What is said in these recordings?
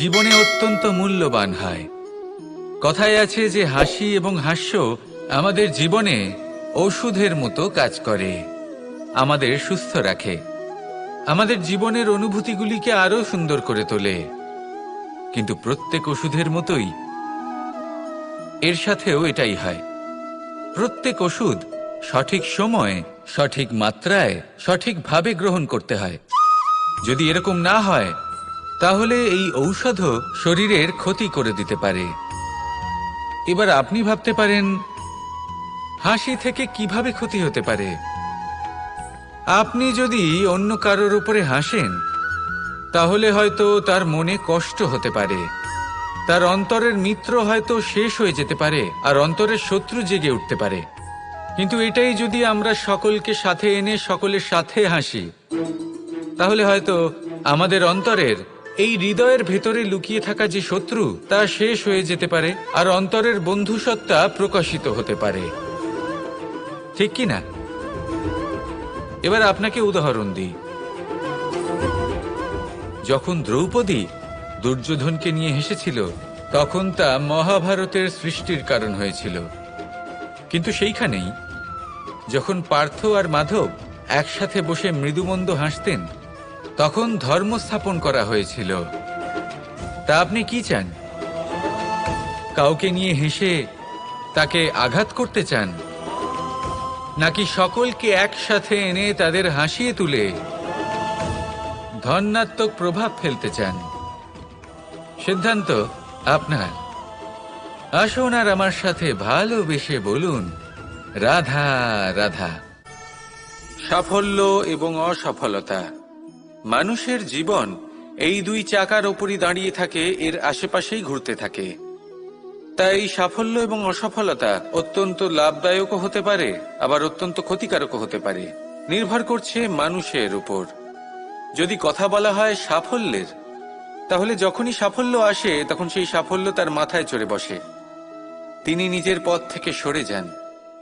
জীবনে অত্যন্ত মূল্যবান হয়। কথায় আছে যে হাসি এবং হাস্য আমাদের জীবনে ঔষধের মতো কাজ করে, আমাদের সুস্থ রাখে, আমাদের জীবনের অনুভূতিগুলিকে আরো সুন্দর করে তোলে। কিন্তু প্রত্যেক ওষুধের মতোই এর সাথেও এটাই হয়। প্রত্যেক ওষুধ সঠিক সময়ে, সঠিক মাত্রায়, সঠিকভাবে গ্রহণ করতে হয়। যদি এরকম না হয় তাহলে এই ঔষধও শরীরের ক্ষতি করে দিতে পারে। এবার আপনি ভাবতে পারেন, হাসি থেকে কিভাবে ক্ষতি হতে পারে? আপনি যদি অন্য কারোর উপরে হাসেন তাহলে হয়তো তার মনে কষ্ট হতে পারে, তার অন্তরের মিত্র হয়তো শেষ হয়ে যেতে পারে, আর অন্তরের শত্রু জেগে উঠতে পারে। কিন্তু এটাই যদি আমরা সকলকে সাথে এনে সকলের সাথে হাসি, তাহলে হয়তো আমাদের অন্তরের এই হৃদয়ের ভেতরে লুকিয়ে থাকা যে শত্রু তা শেষ হয়ে যেতে পারে, আর অন্তরের বন্ধুসত্তা প্রকাশিত হতে পারে। ঠিক কি না? এবার আপনাকে উদাহরণ দিই। যখন দ্রৌপদী দুর্যোধনকে নিয়ে হেসেছিল তখন তা মহাভারতের সৃষ্টির কারণ হয়েছিল। কিন্তু সেইখানেই যখন পার্থ আর মাধব একসাথে বসে মৃদুমন্দ হাসতেন তখন ধর্ম স্থাপন করা হয়েছিল। তা আপনি কি চান? কাউকে নিয়ে হেসে তাকে আঘাত করতে চান, নাকি সকলকে একসাথে এনে তাদের হাসিয়ে তুলে ধনাত্মক প্রভাব ফেলতে চান? সিদ্ধান্ত আপনার। আসুন আর আমার সাথে ভালোবেসে বলুন, রাধা রাধা। সাফল্য এবং অসফলতা, মানুষের জীবন এই দুই চাকার ওপরই দাঁড়িয়ে থাকে, এর আশেপাশেই ঘুরতে থাকে। তাই সাফল্য এবং অসফলতা অত্যন্ত লাভদায়কও হতে পারে, আবার অত্যন্ত ক্ষতিকারকও হতে পারে। নির্ভর করছে মানুষের উপর। যদি কথা বলা হয় সাফল্যের, তাহলে যখনই সাফল্য আসে তখন সেই সাফল্য তার মাথায় চড়ে বসে। তিনি নিজের পথ থেকে সরে যান,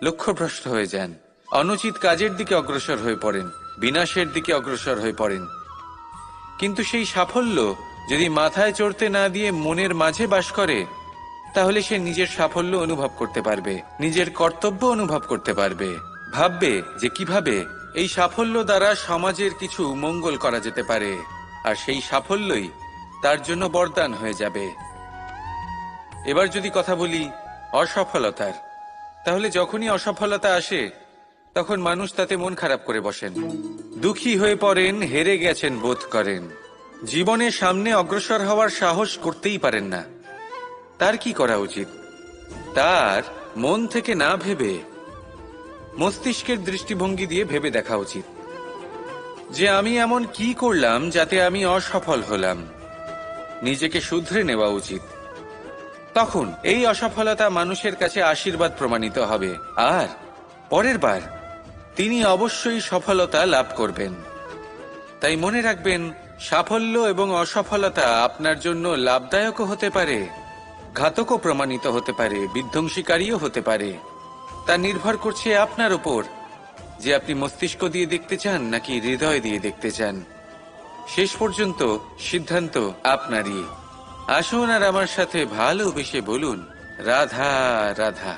লক্ষ্যভ্রষ্ট হয়ে যান, অনুচিত কাজের দিকে অগ্রসর হয়ে পড়েন, বিনাশের দিকে অগ্রসর হয়ে পড়েন। কিন্তু সেই সাফল্য যদি মাথায় চড়তে না দিয়ে মনের মাঝে বাস করে, তাহলে সে নিজের সাফল্য অনুভব করতে পারবে, নিজের কর্তব্য অনুভব করতে পারবে, ভাববে যে কিভাবে এই সাফল্য দ্বারা সমাজের কিছু মঙ্গল করা যেতে পারে, আর সেই সাফল্যই তার জন্য বরদান হয়ে যাবে। এবার যদি কথা বলি অসফলতার, তাহলে যখনই অসফলতা আসে তখন মানুষ তাতে মন খারাপ করে বসেন, দুঃখী হয়ে পড়েন, হেরে গেছেন বোধ করেন, জীবনে সামনে অগ্রসর হওয়ার সাহস করতেই পারেন না। তার কি করা উচিত? তার মন থেকে না ভেবে মস্তিষ্কের দৃষ্টিভঙ্গি দিয়ে ভেবে দেখা উচিত যে আমি এমন কি করলাম যাতে আমি অসফল হলাম। নিজেকে শুধরে নেওয়া উচিত। তখন এই অসফলতা মানুষের কাছে আশীর্বাদ প্রমাণিত হবে, আর পরের বার তিনি অবশ্যই সফলতা লাভ করবেন। তাই মনে রাখবেন, সাফল্য এবং অসফলতা আপনার জন্য লাভদায়কও হতে পারে, ঘাতকও প্রমাণিত হতে পারে, বিধ্বংসীকারীও হতে পারে। তা নির্ভর করছে আপনার উপর যে আপনি মস্তিষ্ক দিয়ে দেখতে চান নাকি হৃদয় দিয়ে দেখতে চান। শেষ পর্যন্ত সিদ্ধান্ত আপনারই। আসুন আর আমার সাথে ভালোবেসে বলুন, রাধা রাধা।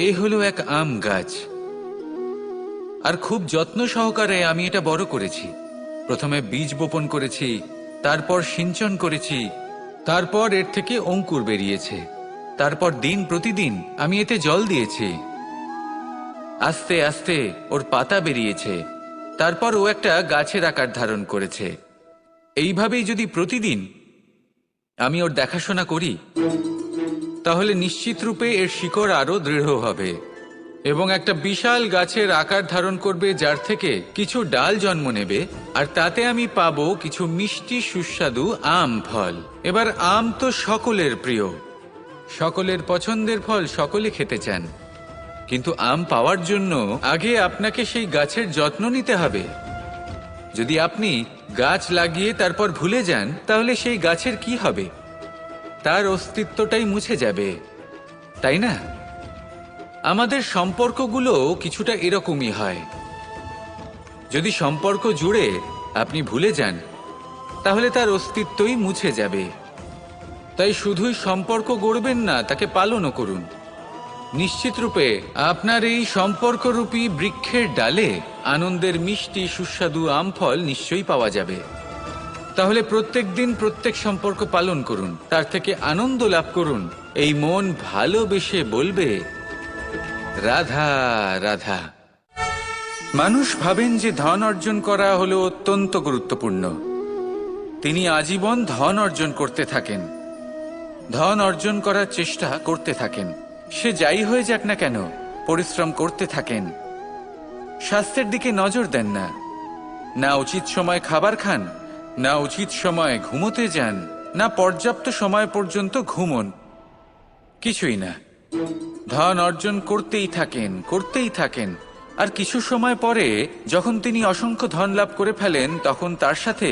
এই হলো এক আম গাছ, আর খুব যত্ন সহকারে আমি এটা বড় করেছি। প্রথমে বীজ বপন করেছি, তারপর সিঞ্চন করেছি, তারপর এর থেকে অঙ্কুর বেরিয়েছে, তারপর দিন প্রতিদিন আমি এতে জল দিয়েছি। আস্তে আস্তে ওর পাতা বেরিয়েছে, তারপর ও একটা গাছের আকার ধারণ করেছে। এইভাবেই যদি প্রতিদিন আমি ওর দেখাশোনা করি তাহলে নিশ্চিত রূপে এর শিকড় আরো দৃঢ় হবে এবং একটা বিশাল গাছের আকার ধারণ করবে, যার থেকে কিছু ডাল জন্ম নেবে, আর তাতে আমি পাবো কিছু মিষ্টি সুস্বাদু আম ফল। এবার আম তো সকলের প্রিয়, সকলের পছন্দের ফল, সকলে খেতে চান। কিন্তু আম পাওয়ার জন্য আগে আপনাকে সেই গাছের যত্ন নিতে হবে। যদি আপনি গাছ লাগিয়ে তারপর ভুলে যান তাহলে সেই গাছের কি হবে? তার অস্তিত্বটাই মুছে যাবে, তাই না? আমাদের সম্পর্কগুলো কিছুটা এরকমই হয়। যদি সম্পর্ক জুড়ে আপনি ভুলে যান, তাহলে তার অস্তিত্বই মুছে যাবে। তাই শুধুই সম্পর্ক গড়বেন না, তাকে পালনও করুন। নিশ্চিত রূপে আপনার এই সম্পর্করূপী বৃক্ষের ডালে আনন্দের মিষ্টি সুস্বাদু আম ফল নিশ্চয়ই পাওয়া যাবে। তাহলে প্রত্যেক দিন প্রত্যেক সম্পর্ক পালন করুন, তার থেকে আনন্দ লাভ করুন। এই মন ভালোবেসে বলবে, রাধা রাধা। মানুষ ভাবেন যে ধন অর্জন করা হলো অত্যন্ত গুরুত্বপূর্ণ। তিনি আজীবন ধন অর্জন করতে থাকেন, ধন অর্জন করার চেষ্টা করতে থাকেন। সে যাই হয়ে যাক না কেন, পরিশ্রম করতে থাকেন। স্বাস্থ্যের দিকে নজর দেন না, না উচিত সময় খাবার খান, না উচিত সময় ঘুমোতে যান, না পর্যাপ্ত সময় পর্যন্ত ঘুমন, কিছুই না। ধন অর্জন করতেই থাকেন, করতেই থাকেন। আর কিছু সময় পরে যখন তিনি অসংখ্য ধন লাভ করে ফেলেন, তখন তার সাথে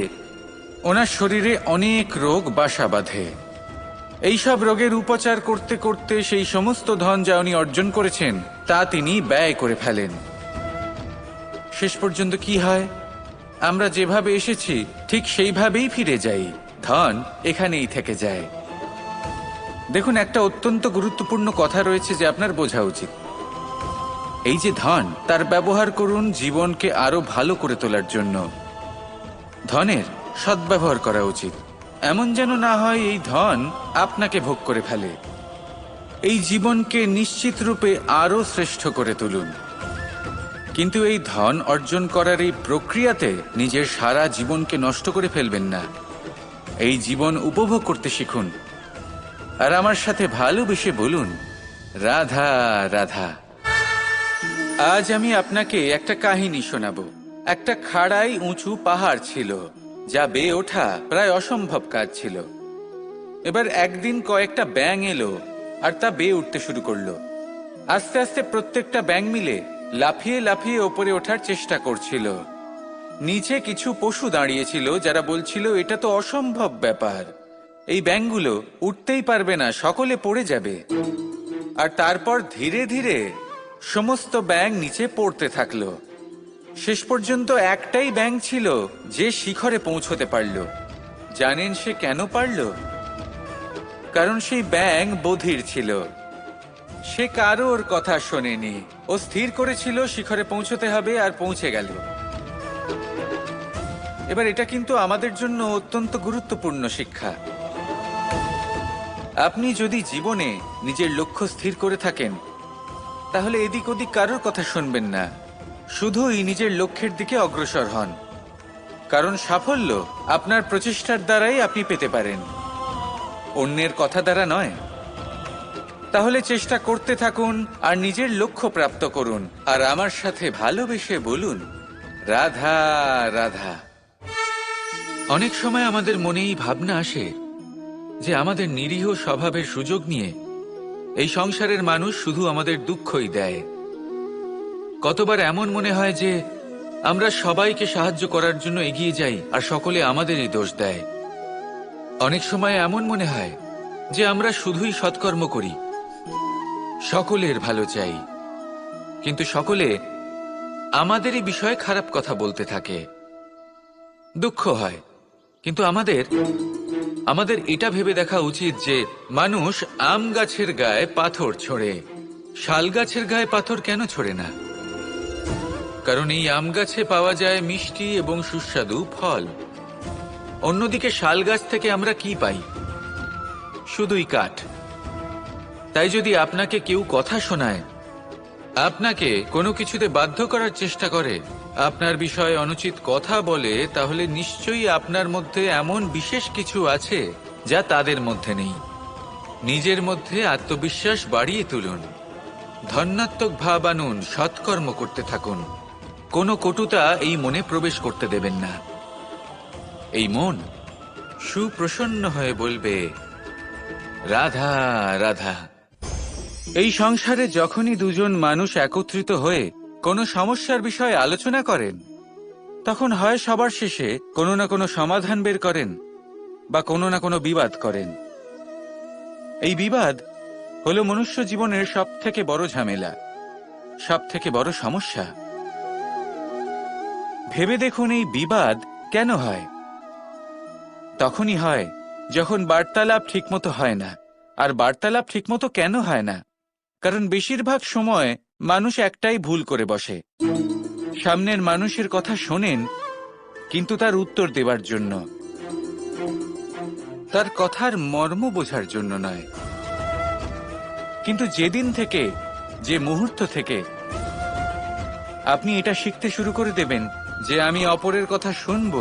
ওনার শরীরে অনেক রোগ বাসা বাঁধে। এইসব রোগের উপচার করতে করতে সেই সমস্ত ধন যা উনি অর্জন করেছেন তা তিনি ব্যয় করে ফেলেন। শেষ পর্যন্ত কি হয়? আমরা যেভাবে এসেছি ঠিক সেইভাবেই ফিরে যাই, ধন এখানেই থেকে যায়। দেখুন, একটা অত্যন্ত গুরুত্বপূর্ণ কথা রয়েছে যে আপনার বোঝা উচিত। এই যে ধন, তার ব্যবহার করুন জীবনকে আরো ভালো করে তোলার জন্য। ধনের সদ্ব্যবহার করা উচিত, এমন যেন না হয় এই ধন আপনাকে ভোগ করে ফেলে। এই জীবনকে নিশ্চিত রূপে আরো শ্রেষ্ঠ করে তুলুন। কিন্তু এই ধন অর্জন করার এই প্রক্রিয়াতে নিজের সারা জীবনকে নষ্ট করে ফেলবেন না। এই জীবন উপভোগ করতে শিখুন, আর আমার সাথে ভালোবেসে বলুন, রাধা রাধা। আজ আমি আপনাকে একটা কাহিনী শোনাবো। একটা খাড়াই উঁচু পাহাড় ছিল, যা বেয়ে ওঠা প্রায় অসম্ভব কাজ ছিল। এবার একদিন কয়েকটা ব্যাঙ এলো আর তা বেয়ে উঠতে শুরু করলো। আস্তে আস্তে প্রত্যেকটা ব্যাঙ মিলে লাফিয়ে লাফিয়ে ওপরে ওঠার চেষ্টা করছিল। নিচে কিছু পশু দাঁড়িয়েছিল যারা বলছিল, এটা তো অসম্ভব ব্যাপার, এই ব্যাঙগুলো উঠতেই পারবে না, সকলে পড়ে যাবে। আর তারপর ধীরে ধীরে সমস্ত ব্যাঙ নিচে পড়তে থাকলো। শেষ পর্যন্ত একটাই ব্যাঙ ছিল যে শিখরে পৌঁছতে পারল। জানেন সে কেন পারল? কারণ সেই ব্যাঙ বধির ছিল। সে কারোর কথা শোনেনি, ও স্থির করেছিল শিখরে পৌঁছতে হবে, আর পৌঁছে গেল। এবার এটা কিন্তু আমাদের জন্য অত্যন্ত গুরুত্বপূর্ণ শিক্ষা। আপনি যদি জীবনে নিজের লক্ষ্য স্থির করে থাকেন, তাহলে এদিক ওদিক কারোর কথা শুনবেন না, শুধুই নিজের লক্ষ্যের দিকে অগ্রসর হন। কারণ সাফল্য আপনার প্রচেষ্টার দ্বারাই আপনি পেতে পারেন, অন্যের কথা দ্বারা নয়। তাহলে চেষ্টা করতে থাকুন আর নিজের লক্ষ্য প্রাপ্ত করুন। আর আমার সাথে ভালোবেসে বলুন, রাধা রাধা। অনেক সময় আমাদের মনেই ভাবনা আসে যে আমাদের নিরীহ স্বভাবের সুযোগ নিয়ে এই সংসারের মানুষ শুধু আমাদের দুঃখই দেয়। কতবার এমন মনে হয় যে আমরা সবাইকে সাহায্য করার জন্য এগিয়ে যাই আর সকলে আমাদেরই দোষ দেয়। অনেক সময় এমন মনে হয় যে আমরা শুধুই সৎকর্ম করি, সকলের ভালো চাই, কিন্তু সকলে আমাদেরই বিষয়ে খারাপ কথা বলতে থাকে। দুঃখ হয়, কিন্তু আমাদের এটা ভেবে দেখা উচিত যে মানুষ আম গাছের গায়ে পাথর ছোড়ে, শাল গাছের গায়ে পাথর কেন ছোড়ে না? কারণ এই আম গাছে পাওয়া যায় মিষ্টি এবং সুস্বাদু ফল। অন্যদিকে শাল গাছ থেকে আমরা কি পাই? শুধুই কাঠ। তাই যদি আপনাকে কেউ কথা শোনায়, আপনাকে কোনো কিছুতে বাধ্য করার চেষ্টা করে, আপনার বিষয়ে অনুচিত কথা বলে, তাহলে নিশ্চয়ই আপনার মধ্যে এমন বিশেষ কিছু আছে যা তাদের মধ্যে নেই। নিজের মধ্যে আত্মবিশ্বাস বাড়িয়ে তুলুন, ধন্যাত্মক ভাব আনুন, সৎকর্ম করতে থাকুন। কোনো কটুতা এই মনে প্রবেশ করতে দেবেন না। এই মন সুপ্রসন্ন হয়ে বলবে, রাধা রাধা। এই সংসারে যখনই দুজন মানুষ একত্রিত হয়ে কোনো সমস্যার বিষয়ে আলোচনা করেন, তখন হয় সবার শেষে কোনো না কোনো সমাধান বের করেন বা কোনো না কোনো বিবাদ করেন। এই বিবাদ হলো মনুষ্য জীবনের সবথেকে বড় ঝামেলা, সবথেকে বড় সমস্যা। ভেবে দেখুন এই বিবাদ কেন হয়? তখনই হয় যখন বার্তালাপ ঠিকমতো হয় না। আর বার্তালাপ ঠিকমতো কেন হয় না? কারণ বেশিরভাগ সময় মানুষ একটাই ভুল করে বসে। সামনের মানুষের কথা শোনেন, কিন্তু তার উত্তর দেবার জন্য, তার কথার মর্ম বোঝার জন্য নয়। কিন্তু যেদিন থেকে, যে মুহূর্ত থেকে আপনি এটা শিখতে শুরু করে দেবেন যে আমি অপরের কথা শুনব,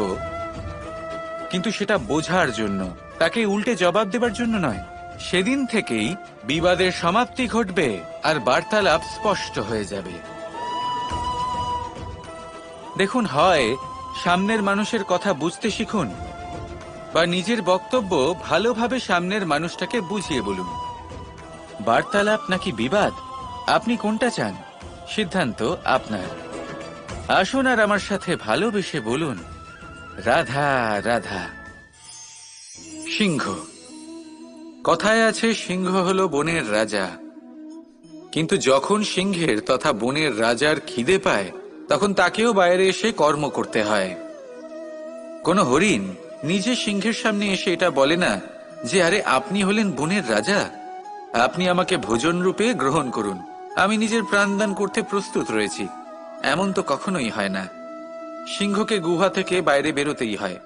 কিন্তু সেটা বোঝার জন্য, তাকে উল্টে জবাব দেবার জন্য নয়, সেদিন থেকেই বিবাদের সমাপ্তি ঘটবে আর বার্তালাপ স্পষ্ট হয়ে যাবে। দেখুন, হয় সামনের মানুষের কথা বুঝতে শিখুন, বা নিজের বক্তব্য ভালোভাবে সামনের মানুষটাকে বুঝিয়ে বলুন। বার্তালাপ নাকি বিবাদ, আপনি কোনটা চান? সিদ্ধান্ত আপনার। আসুন আর আমার সাথে ভালোবেসে বলুন, রাধা রাধা। সিংহ। কথায় আছে সিংহ হলো বনের রাজা, কিন্তু যখন সিংহের তথা বনের রাজার খিদে পায়, তখন তাকেও বাইরে এসে কর্ম করতে হয়। কোনো হরিণ নিজে সিংহের সামনে এসে এটা বলে না যে আরে আপনি হলেন বনের রাজা, আপনি আমাকে ভোজন রূপে গ্রহণ করুন, আমি নিজের প্রাণদান করতে প্রস্তুত রয়েছি। এমন তো কখনোই হয় না। সিংহকে গুহা থেকে বাইরে বেরোতেই হয়,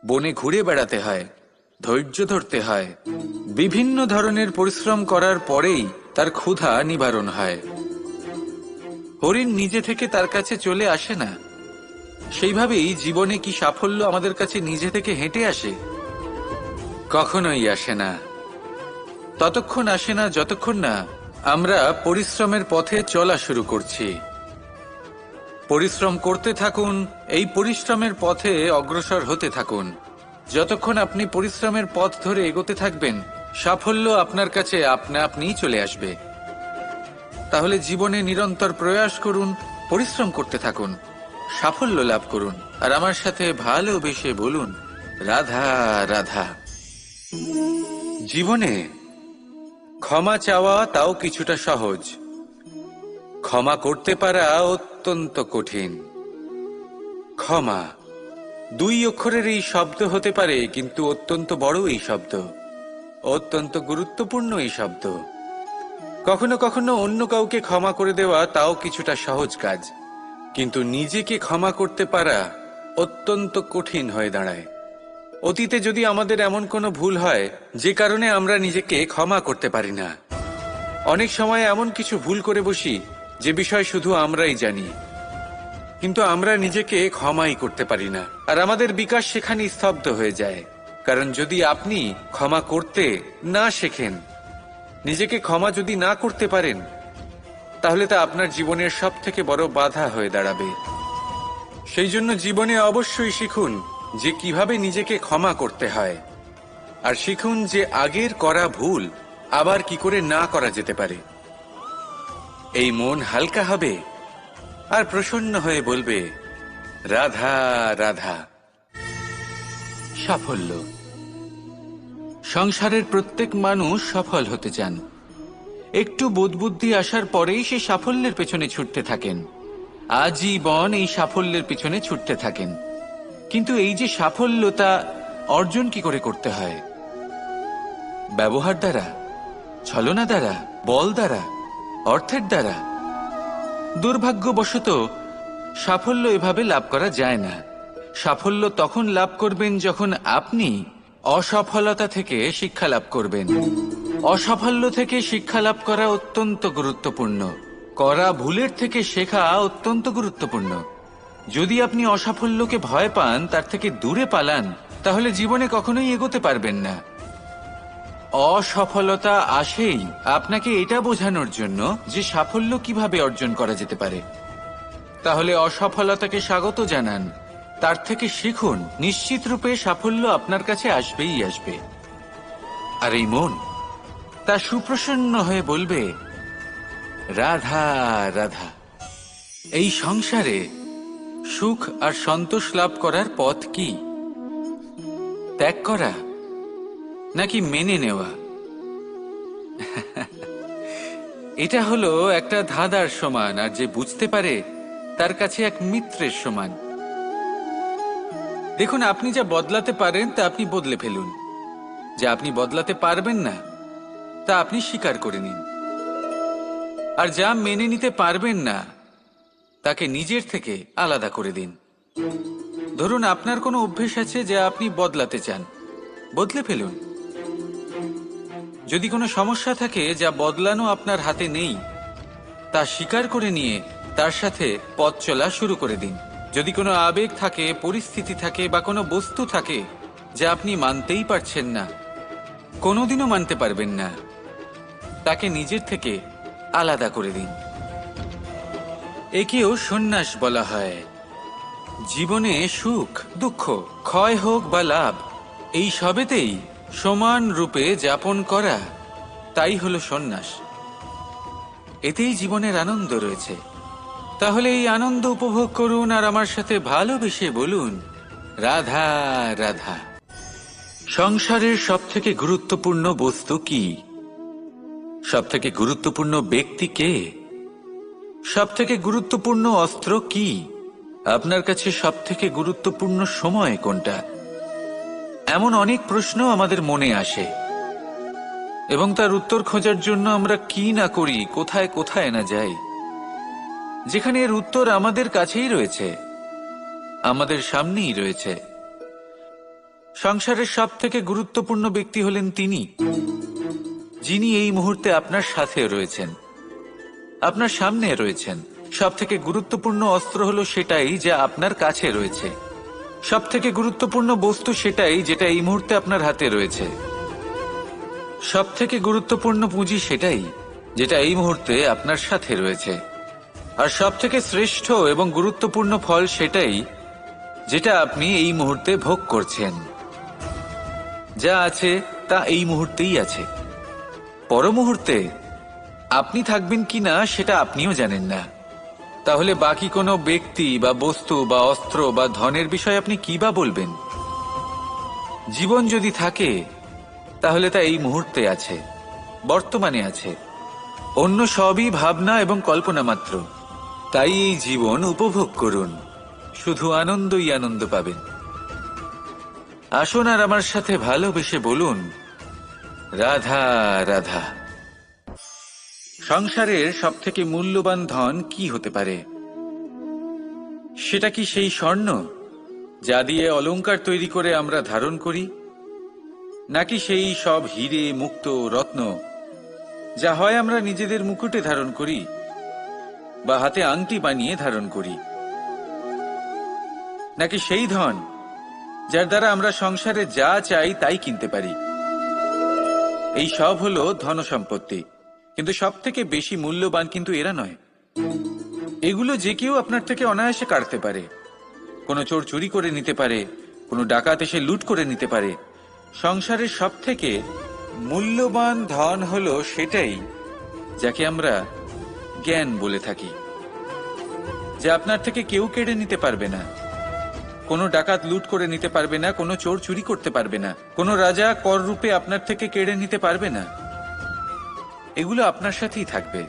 বনে ঘুরে বেড়াতে হয়, ধৈর্য ধরতে হয়, বিভিন্ন ধরনের পরিশ্রম করার পরেই তার ক্ষুধা নিবারণ হয়। হরিণ নিজে থেকে তার কাছে চলে আসে না। সেইভাবেই জীবনে কি সাফল্য আমাদের কাছে নিজে থেকে হেঁটে আসে? কখনোই আসে না। ততক্ষণ আসে না যতক্ষণ না আমরা পরিশ্রমের পথে চলা শুরু করছি। পরিশ্রম করতে থাকুন, এই পরিশ্রমের পথে অগ্রসর হতে থাকুন। যতক্ষণ আপনি পরিশ্রমের পথ ধরে এগোতে থাকবেন, সাফল্য আপনার কাছে আপনা আপনিই চলে আসবে। তাহলে জীবনে নিরন্তর প্রয়াস করুন, পরিশ্রম করতে থাকুন, সাফল্য লাভ করুন, আর আমার সাথে ভালোবেসে বলুন, রাধা রাধা। জীবনে ক্ষমা চাওয়া তাও কিছুটা সহজ, ক্ষমা করতে পারা অত্যন্ত কঠিন। ক্ষমা দুই অক্ষরের এই শব্দ হতে পারে, কিন্তু অত্যন্ত বড় এই শব্দ, অত্যন্ত গুরুত্বপূর্ণ এই শব্দ। কখনো কখনো অন্য কাউকে ক্ষমা করে দেওয়া তাও কিছুটা সহজ কাজ, কিন্তু নিজেকে ক্ষমা করতে পারা অত্যন্ত কঠিন হয়ে দাঁড়ায়। অতীতে যদি আমাদের এমন কোনো ভুল হয় যে কারণে আমরা নিজেকে ক্ষমা করতে পারি না, অনেক সময় এমন কিছু ভুল করে বসি যে বিষয় শুধু আমরাই জানি, কিন্তু আমরা নিজেকে ক্ষমাই করতে পারি না, আর আমাদের বিকাশ সেখানে স্তব্ধ হয়ে যায়। কারণ যদি আপনি ক্ষমা করতে না শেখেন, নিজেকে ক্ষমা যদি না করতে পারেন, তাহলে তা আপনার জীবনের সব থেকে বড় বাধা হয়ে দাঁড়াবে। সেই জন্য জীবনে অবশ্যই শিখুন যে কিভাবে নিজেকে ক্ষমা করতে হয়, আর শিখুন যে আগের করা ভুল আবার কি করে না করা যেতে পারে। এই মন হালকা হবে আর প্রসন্ন হয়ে বলবে, রাধা রাধা। সাফল্য। সংসারের প্রত্যেক মানুষ সফল হতে চান। একটু বোধবুদ্ধি আসার পরেই সে সাফল্যের পেছনে ছুটতে থাকেন, আজীবন এই সাফল্যের পেছনে ছুটতে থাকেন। কিন্তু এই যে সাফল্য, তা অর্জন কি করে করতে হয়? ব্যবহার দ্বারা, ছলনা দ্বারা, বল দ্বারা, অর্থের দ্বারা? দুর্ভাগ্যবশত সাফল্য এভাবে লাভ করা যায় না। সাফল্য তখন লাভ করবেন যখন আপনি অসফলতা থেকে শিক্ষা লাভ করবেন। অসাফল্য থেকে শিক্ষা লাভ করা অত্যন্ত গুরুত্বপূর্ণ। করা ভুলের থেকে শেখা অত্যন্ত গুরুত্বপূর্ণ। যদি আপনি অসাফল্যকে ভয় পান, তার থেকে দূরে পালান, তাহলে জীবনে কখনোই এগোতে পারবেন না। অসফলতা আসেই আপনাকে এটা বোঝানোর জন্য যে সাফল্য কিভাবে অর্জন করা যেতে পারে। তাহলে অসফলতাকে স্বাগত জানান, তার থেকে শিখুন, নিশ্চিত রূপে সাফল্য আপনার কাছে আসবেই আসবে। আর এই মন তা সুপ্রসন্ন হয়ে বলবে, রাধা রাধা। এই সংসারে সুখ আর সন্তোষ লাভ করার পথ কি? ত্যাগ করা নাকি মেনে নেওয়া? এটা হলো একটা ধাঁধার সমান, আর যে বুঝতে পারে তার কাছে এক মিত্রের সমান। দেখুন, আপনি যা বদলাতে পারেন তা আপনি বদলে ফেলুন, যা আপনি বদলাতে পারবেন না তা আপনি স্বীকার করে নিন, আর যা মেনে নিতে পারবেন না তাকে নিজের থেকে আলাদা করে দিন। ধরুন, আপনার কোনো অভ্যেস আছে যা আপনি বদলাতে চান, বদলে ফেলুন। যদি কোনো সমস্যা থাকে যা বদলানো আপনার হাতে নেই, তা স্বীকার করে নিয়ে তার সাথে পথ চলা শুরু করে দিন। যদি কোনো আবেগ থাকে, পরিস্থিতি থাকে বা কোনো বস্তু থাকে যা আপনি মানতেই পারছেন না, কোনোদিনও মানতে পারবেন না, তাকে নিজের থেকে আলাদা করে দিন। একেও সন্ন্যাস বলা হয়। জীবনে সুখ দুঃখ, ক্ষয় হোক বা লাভ, এই সবেতেই সমান রূপে যাপন করা, তাই হলো সন্ন্যাস। এতেই জীবনের আনন্দ রয়েছে। তাহলে এই আনন্দ উপভোগ করুন আর আমার সাথে ভালোবেসে বলুন, রাধা রাধা। সংসারের সবথেকে গুরুত্বপূর্ণ বস্তু কি? সবথেকে গুরুত্বপূর্ণ ব্যক্তি কে? সবথেকে গুরুত্বপূর্ণ অস্ত্র কি? আপনার কাছে সবথেকে গুরুত্বপূর্ণ সময় কোনটা? এমন অনেক প্রশ্ন আমাদের মনে আসে, এবং তার উত্তর খোঁজার জন্য আমরা কি না করি, কোথায় কোথায় না যাই, যেখানে এর উত্তর আমাদের কাছেই রয়েছে, আমাদের সামনেই রয়েছে। সংসারের সবথেকে গুরুত্বপূর্ণ ব্যক্তি হলেন তিনি, যিনি এই মুহূর্তে আপনার সাথে রয়েছেন, আপনার সামনে রয়েছেন। সবথেকে গুরুত্বপূর্ণ অস্ত্র হলো সেটাই যা আপনার কাছে রয়েছে। সবথেকে গুরুত্বপূর্ণ বস্তু সেটাই যেটা এই মুহূর্তে আপনার হাতে রয়েছে। সবথেকে গুরুত্বপূর্ণ পুঁজি সেটাই যেটা এই মুহূর্তে আপনার সাথে রয়েছে। আর সবথেকে শ্রেষ্ঠ এবং গুরুত্বপূর্ণ ফল সেটাই যেটা আপনি এই মুহূর্তে ভোগ করছেন। যা আছে তা এই মুহূর্তেই আছে। পর মুহূর্তে আপনি থাকবেন কিনা সেটা আপনিও জানেন না। তাহলে বাকি কোনো ব্যক্তি বা বস্তু বা অস্ত্র বা ধনের বিষয়ে আপনি কি বা বলবেন? জীবন যদি থাকে তাহলে তা এই মুহূর্তে আছে, বর্তমানে আছে। অন্য সবই ভাবনা এবং কল্পনা মাত্র। তাই এই জীবন উপভোগ করুন, শুধু আনন্দই আনন্দ পাবেন। আসুন আর আমার সাথে ভালোবেসে বলুন, রাধা রাধা। সংসারের সবথেকে মূল্যবান ধন কি হতে পারে? সেটা কি সেই স্বর্ণ যা দিয়ে অলংকার তৈরি করে আমরা ধারণ করি, নাকি সেই সব হিরে মুক্ত রত্ন যা হয় আমরা নিজেদের মুকুটে ধারণ করি বা হাতে আংটি বানিয়ে ধারণ করি, নাকি সেই ধন যার দ্বারা আমরা সংসারে যা চাই তাই কিনতে পারি? এই সব হলো ধন সম্পত্তি, কিন্তু সব থেকে বেশি মূল্যবান কিন্তু এরা নয়। এগুলো যে কেউ আপনার থেকে অনায়াসে কাটতে পারে। কোনো চোর চুরি করে নিতে পারে, কোনো ডাকাত এসে লুট করে নিতে পারে। সংসারের সব থেকে মূল্যবান ধন হলো সেটাই যাকে আমরা জ্ঞান বলে থাকি, যা আপনার থেকে কেউ কেড়ে নিতে পারবে না। কোনো ডাকাত লুট করে নিতে পারবে না, কোনো চোর চুরি করতে পারবে না, কোনো রাজা কর রূপে আপনার থেকে কেড়ে নিতে পারবে না। এগুলো আপনার সাথেই থাকবে।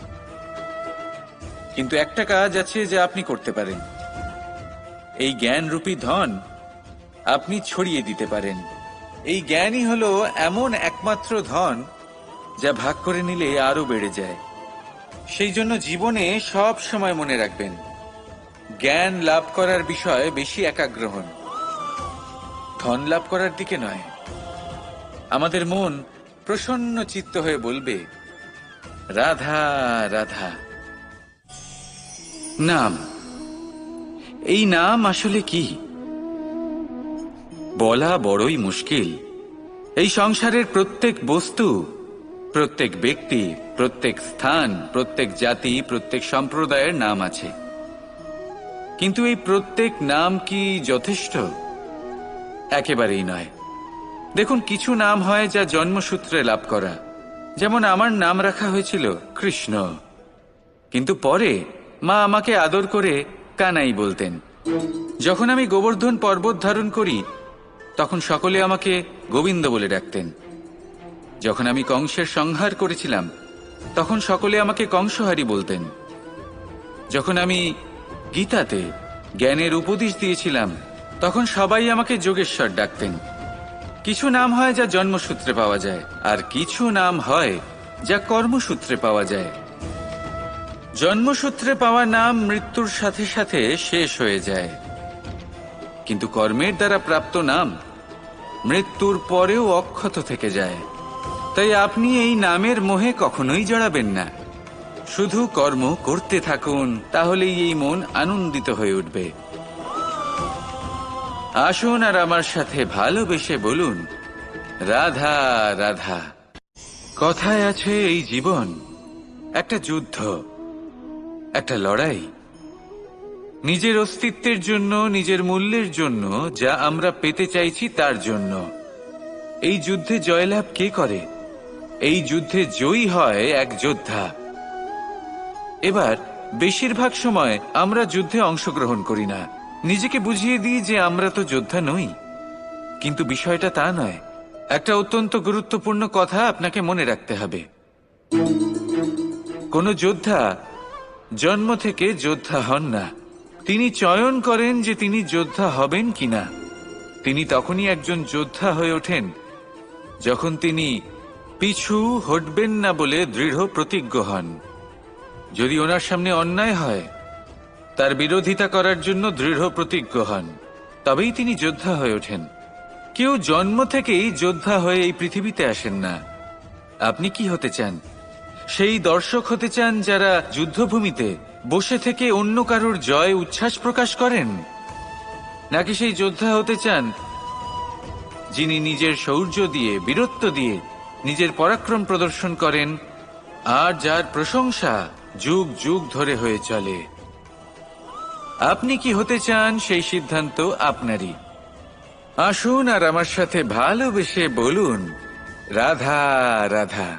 কিন্তু একটা কাজ আছে যা আপনি করতে পারেন। এই জ্ঞান রূপী ধন আপনি ছড়িয়ে দিতে পারেন। এই জ্ঞানই হলো এমন একমাত্র ধন যা ভাগ করে নিলে আরো বেড়ে যায়। সেই জন্য জীবনে সব সময় মনে রাখবেন, জ্ঞান লাভ করার বিষয়ে বেশি একাগ্র হন, ধন লাভ করার দিকে নয়। আমাদের মন প্রসন্ন চিত্ত হয়ে বলবে, রাধা রাধা। নাম, এই নাম আসলে কি বলা বড়ই মুশকিল। এই সংসারের প্রত্যেক বস্তু, প্রত্যেক ব্যক্তি, প্রত্যেক স্থান, প্রত্যেক জাতি, প্রত্যেক সম্প্রদায়ের নাম আছে। কিন্তু এই প্রত্যেক নাম কি যথেষ্ট? একেবারেই নয়। দেখুন, কিছু নাম হয় যা জন্মসূত্রে লাভ করা। যেমন আমার নাম রাখা হয়েছিল কৃষ্ণ, কিন্তু পরে মা আমাকে আদর করে কানাই বলতেন। যখন আমি গোবর্ধন পর্বত ধারণ করি তখন সকলে আমাকে গোবিন্দ বলে ডাকতেন। যখন আমি কংসের সংহার করেছিলাম তখন সকলে আমাকে কংসহারি বলতেন। যখন আমি গীতাতে জ্ঞানের উপদেশ দিয়েছিলাম, তখন সবাই আমাকে যোগেশ্বর ডাকতেন। কিছু নাম হয় যা জন্মসূত্রে পাওয়া যায়, আর কিছু নাম হয় যা কর্মসূত্রে পাওয়া যায়। জন্মসূত্রে পাওয়া নাম মৃত্যুর সাথে সাথে শেষ হয়ে যায়, কিন্তু কর্মের দ্বারা প্রাপ্ত নাম মৃত্যুর পরেও অক্ষত থেকে যায়। তাই আপনি এই নামের মোহে কখনোই জড়াবেন না। শুধু কর্ম করতে থাকুন, তাহলেই এই মন আনন্দিত হয়ে উঠবে। আসুন আর আমার সাথে ভালোবেসে বলুন, রাধা রাধা। কথায় আছে এই জীবন একটা যুদ্ধ, একটা লড়াই। নিজের অস্তিত্বের জন্য, নিজের মূল্যের জন্য, যা আমরা পেতে চাইছি তার জন্য। এই যুদ্ধে জয়লাভ কে করে? এই যুদ্ধে জয়ী হয় এক যোদ্ধা। এবার বেশিরভাগ সময় আমরা যুদ্ধে অংশগ্রহণ করি না, নিজেকে বুঝিয়ে দিই যে আমরা তো যোদ্ধা নই। কিন্তু বিষয়টা তা নয়। একটা অত্যন্ত গুরুত্বপূর্ণ কথা আপনাকে মনে রাখতে হবে। কোন যোদ্ধা জন্ম থেকে যোদ্ধা হন না। তিনি চয়ন করেন যে তিনি যোদ্ধা হবেন কিনা। তিনি তখনই একজন যোদ্ধা হয়ে ওঠেন যখন তিনি পিছু হটবেন না বলে দৃঢ় প্রতিজ্ঞ হন। যদি ওনার সামনে অন্যায় হয়, তার বিরোধিতা করার জন্য দৃঢ় প্রতিজ্ঞ হন, তবেই তিনি যোদ্ধা হয়ে ওঠেন। কেউ জন্ম থেকেই যোদ্ধা হয়ে এই পৃথিবীতে আসেন না। আপনি কি হতে চান? সেই দর্শক হতে চান যারা যুদ্ধভূমিতে বসে থেকে অন্য কারোর জয় উচ্ছ্বাস প্রকাশ করেন, নাকি সেই যোদ্ধা হতে চান যিনি নিজের শৌর্য দিয়ে, বীরত্ব দিয়ে নিজের পরাক্রম প্রদর্শন করেন, আর যার প্রশংসা যুগ যুগ ধরে হয়ে চলে? আপনি কি হতে চান সেই সিদ্ধান্ত আপনারই। আসুন আর আমার সাথে ভালোবেসে বলুন, রাধা রাধা।